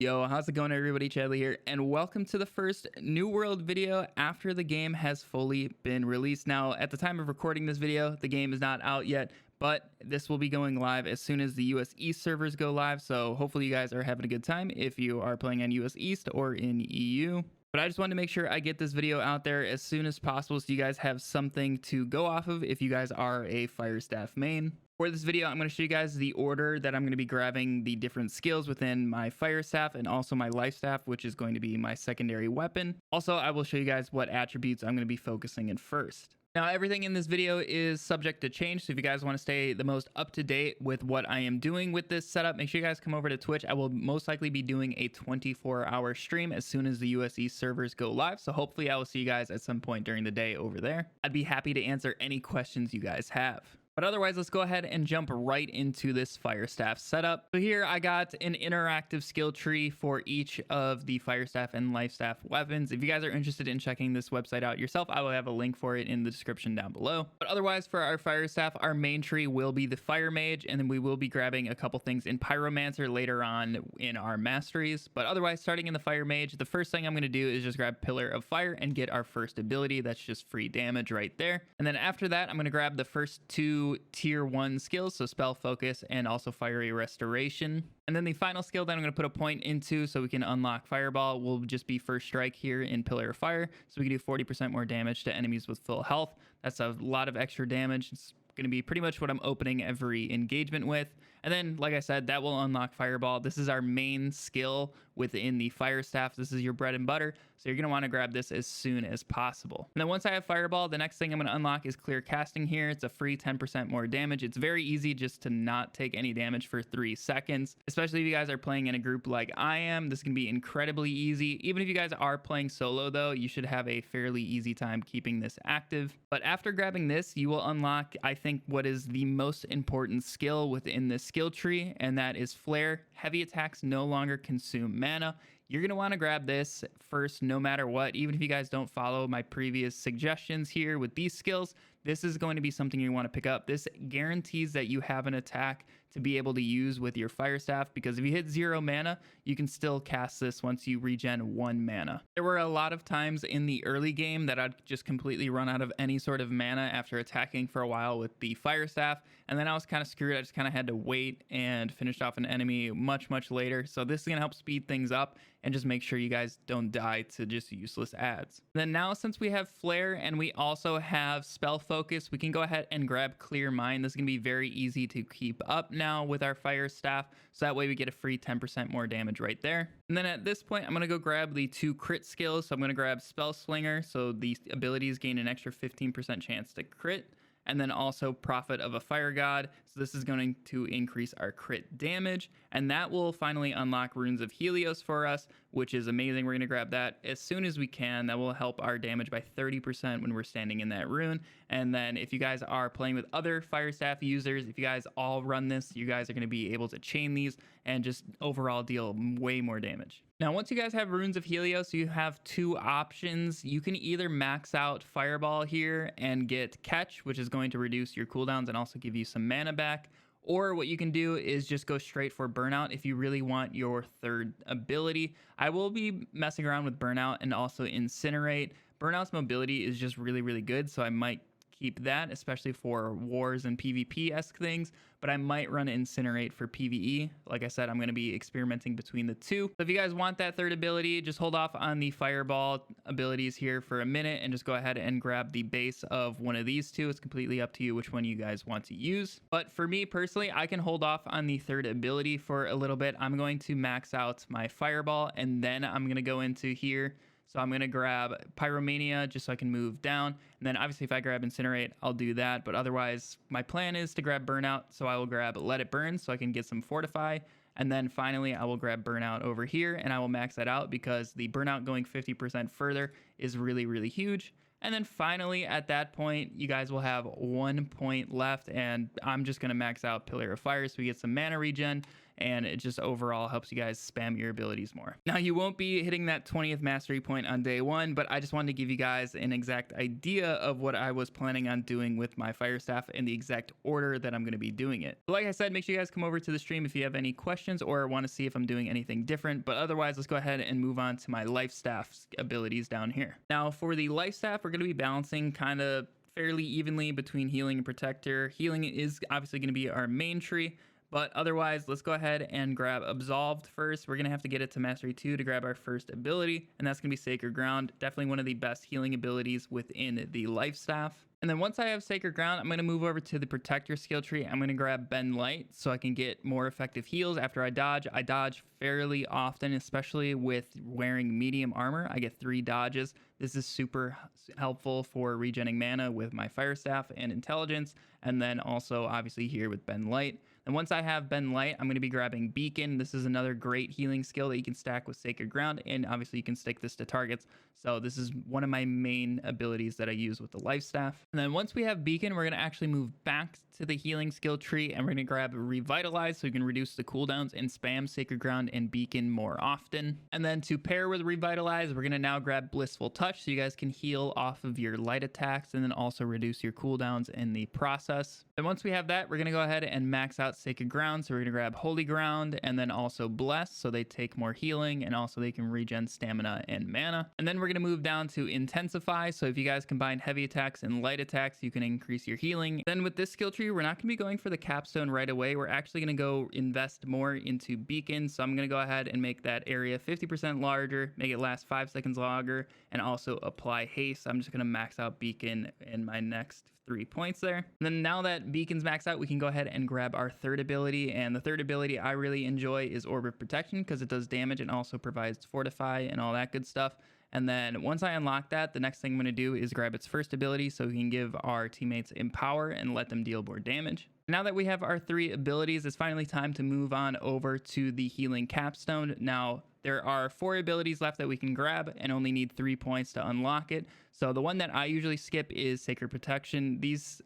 Yo, how's it going everybody? Chadley here, and welcome to the first New World video after the game has fully been released. Now, at the time of recording this video, the game is not out yet, but this will be going live as soon as the US East servers go live, so hopefully you guys are having a good time if you are playing on US East or in EU. But I just wanted to make sure I get this video out there as soon as possible so you guys have something to go off of if you guys are a fire staff main. For this video, I'm going to show you guys the order that I'm going to be grabbing the different skills within my fire staff and also my life staff, which is going to be my secondary weapon. Also, I will show you guys what attributes I'm going to be focusing in first. Now, everything in this video is subject to change, so if you guys want to stay the most up-to-date with what I am doing with this setup, make sure you guys come over to Twitch. I will most likely be doing a 24-hour stream as soon as the US East servers go live, so hopefully I will see you guys at some point during the day over there. I'd be happy to answer any questions you guys have. But otherwise, let's go ahead and jump right into this fire staff setup. So here I got an interactive skill tree for each of the fire staff and life staff weapons. If you guys are interested in checking this website out yourself, I will have a link for it in the description down below. But otherwise, for our fire staff, our main tree will be the fire mage, and then we will be grabbing a couple things in pyromancer later on in our masteries. But otherwise, starting in the fire mage, the first thing I'm going to do is just grab pillar of fire and get our first ability. That's just free damage right there. And then after that, I'm going to grab the first two tier 1 skills, so spell focus and also fiery restoration. And then the final skill that I'm going to put a point into so we can unlock fireball will just be first strike here in pillar of fire, so we can do 40% more damage to enemies with full health. That's a lot of extra damage. It's going to be pretty much what I'm opening every engagement with. And then, like I said, that will unlock fireball. This is our main skill within the fire staff. This is your bread and butter, so you're going to want to grab this as soon as possible. And then once I have fireball, the next thing I'm going to unlock is clear casting here. It's a free 10% more damage. It's very easy just to not take any damage for 3 seconds, especially if you guys are playing in a group like I am. This can be incredibly easy. Even if you guys are playing solo though, you should have a fairly easy time keeping this active. But after grabbing this, you will unlock, I think, what is the most important skill within this skill tree, and that is flare. Heavy attacks no longer consume mana. You're going to want to grab this first no matter what. Even if you guys don't follow my previous suggestions here with these skills, this is going to be something you want to pick up. This guarantees that you have an attack to be able to use with your fire staff, because if you hit 0 mana, you can still cast this once you regen 1 mana. There were a lot of times in the early game that I'd just completely run out of any sort of mana after attacking for a while with the fire staff, and then I was kind of screwed. I just kind of had to wait and finish off an enemy much later. So this is going to help speed things up and just make sure you guys don't die to just useless adds. Then now, since we have flare and we also have spell focus, we can go ahead and grab clear mind. This is going to be very easy to keep up now with our fire staff, so that way we get a free 10% more damage right there. And then at this point, I'm going to go grab the 2 crit skills. So I'm going to grab spell slinger, so the abilities gain an extra 15% chance to crit, and then also Prophet of a Fire God. So this is going to increase our crit damage, and that will finally unlock Runes of Helios for us, which is amazing. We're going to grab that as soon as we can. That will help our damage by 30% when we're standing in that rune. And then if you guys are playing with other fire staff users, if you guys all run this, you guys are going to be able to chain these and just overall deal way more damage. Now, once you guys have Runes of Helios, you have 2 options. You can either max out Fireball here and get Catch, which is going to reduce your cooldowns and also give you some mana back. Or what you can do is just go straight for Burnout if you really want your 3rd ability. I will be messing around with Burnout and also Incinerate. Burnout's mobility is just really good, so I might keep that, especially for wars and PvP-esque things, but I might run Incinerate for PvE. Like I said, I'm going to be experimenting between the 2. So if you guys want that 3rd ability, just hold off on the Fireball abilities here for a minute and just go ahead and grab the base of one of these 2. It's completely up to you which one you guys want to use. But for me personally, I can hold off on the 3rd ability for a little bit. I'm going to max out my Fireball, and then I'm going to go into here. So I'm going to grab Pyromania just so I can move down. And then obviously if I grab Incinerate, I'll do that. But otherwise, my plan is to grab Burnout. So I will grab Let It Burn so I can get some Fortify. And then finally, I will grab Burnout over here and I will max that out because the Burnout going 50% further is really huge. And then finally, at that point, you guys will have 1 point left, and I'm just going to max out Pillar of Fire so we get some mana regen. and it just overall helps you guys spam your abilities more. Now, you won't be hitting that 20th mastery point on day one, but I just wanted to give you guys an exact idea of what I was planning on doing with my fire staff and the exact order that I'm going to be doing it. But like I said, make sure you guys come over to the stream if you have any questions or want to see if I'm doing anything different. But otherwise, let's go ahead and move on to my life staff abilities down here. Now, for the life staff, we're going to be balancing kind of fairly evenly between healing and protector. Healing is obviously going to be our main tree, but otherwise, let's go ahead and grab Absolved first. We're going to have to get it to Mastery 2 to grab our first ability, and that's going to be Sacred Ground. Definitely one of the best healing abilities within the life staff. And then once I have Sacred Ground, I'm going to move over to the Protector skill tree. I'm going to grab Bend Light so I can get more effective heals after I dodge. I dodge fairly often, especially with wearing medium armor. I get 3 dodges. This is super helpful for regenerating mana with my Fire Staff and Intelligence, and then also obviously here with Bend Light. And once I have Bend Light, I'm going to be grabbing Beacon. This is another great healing skill that you can stack with Sacred Ground, and obviously you can stick this to targets. So this is one of my main abilities that I use with the life staff. And then once we have Beacon, we're going to actually move back to the healing skill tree, and we're going to grab Revitalize so we can reduce the cooldowns and spam Sacred Ground and Beacon more often. And then to pair with Revitalize, we're going to now grab Blissful Touch so you guys can heal off of your light attacks and then also reduce your cooldowns in the process. And once we have that, we're going to go ahead and max out Sacred Ground. So we're going to grab Holy Ground and then also Bless so they take more healing and also they can regen stamina and mana. And then we're going to move down to Intensify. So if you guys combine heavy attacks and light attacks, you can increase your healing. Then with this skill tree, we're not going to be going for the capstone right away. We're actually going to go invest more into Beacon. So I'm going to go ahead and make that area 50% larger, make it last 5 seconds longer, and also apply haste. I'm just going to max out Beacon in my next 3 points there. And then now that Beacon's maxed out, we can go ahead and grab our third ability. And the third ability I really enjoy is Orb of Protection because it does damage and also provides Fortify and all that good stuff. And then once I unlock that, the next thing I'm going to do is grab its first ability so we can give our teammates Empower and let them deal more damage. Now that we have our 3 abilities, it's finally time to move on over to the healing capstone. Now, there are 4 abilities left that we can grab and only need 3 points to unlock it. So the one that I usually skip is Sacred Protection. These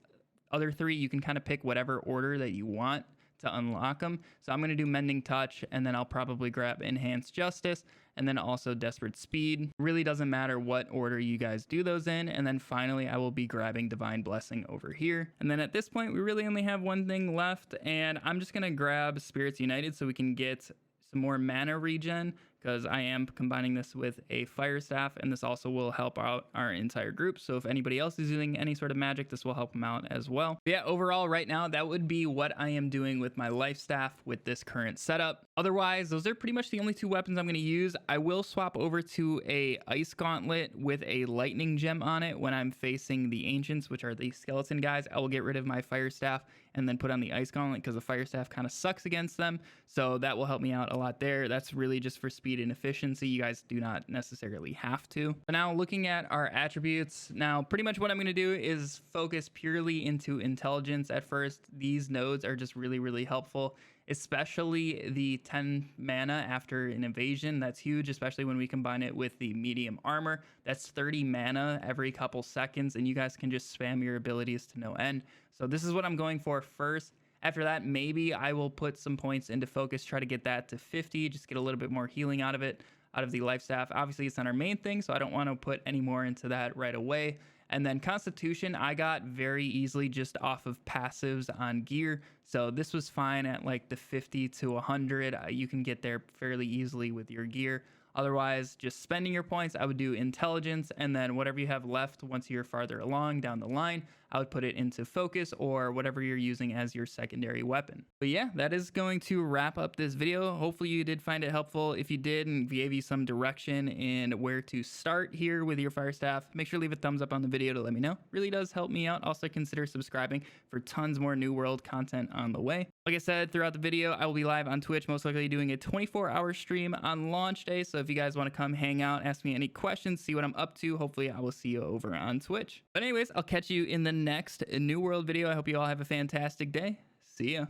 other 3, you can kind of pick whatever order that you want to unlock them. So I'm going to do Mending Touch, and then I'll probably grab Enhanced Justice, and then also Desperate Speed. Really doesn't matter what order you guys do those in. And then finally, I will be grabbing Divine Blessing over here. And then at this point, we really only have one thing left, and I'm just going to grab Spirits United so we can get some more mana regen, because I am combining this with a Fire Staff, and this also will help out our entire group. So if anybody else is using any sort of magic, this will help them out as well. But yeah, overall right now, that would be what I am doing with my Life Staff with this current setup. Otherwise, those are pretty much the only 2 weapons I'm going to use. I will swap over to a Ice Gauntlet with a Lightning Gem on it when I'm facing the Ancients, which are the skeleton guys. I will get rid of my Fire Staff and then put on the Ice Gauntlet because the Fire Staff kind of sucks against them. So that will help me out a lot there. That's really just for speed and efficiency. You guys do not necessarily have to. But now looking at our attributes, now pretty much what I'm going to do is focus purely into Intelligence at first. These nodes are just really, really helpful, especially the 10 mana after an invasion. That's huge, especially when we combine it with the medium armor. That's 30 mana every couple seconds, and you guys can just spam your abilities to no end. So this is what I'm going for first. After that, maybe I will put some points into focus, try to get that to 50, just get a little bit more healing out of it, out of the life staff. Obviously, it's not our main thing, so I don't want to put any more into that right away. And then Constitution, I got very easily just off of passives on gear. So this was fine at like the 50 to 100. You can get there fairly easily with your gear. Otherwise, just spending your points, I would do Intelligence, and then whatever you have left once you're farther along down the line, I would put it into Focus or whatever you're using as your secondary weapon. But yeah, that is going to wrap up this video. Hopefully you did find it helpful. If you did and gave you some direction in where to start here with your Fire Staff, make sure to leave a thumbs up on the video to let me know. Really does help me out. Also consider subscribing for tons more New World content on the way. Like I said, throughout the video, I will be live on Twitch, most likely doing a 24-hour stream on launch day. So if you guys want to come hang out, ask me any questions, see what I'm up to, hopefully I will see you over on Twitch. But anyways, I'll catch you in the next New World video. I hope you all have a fantastic day. See ya.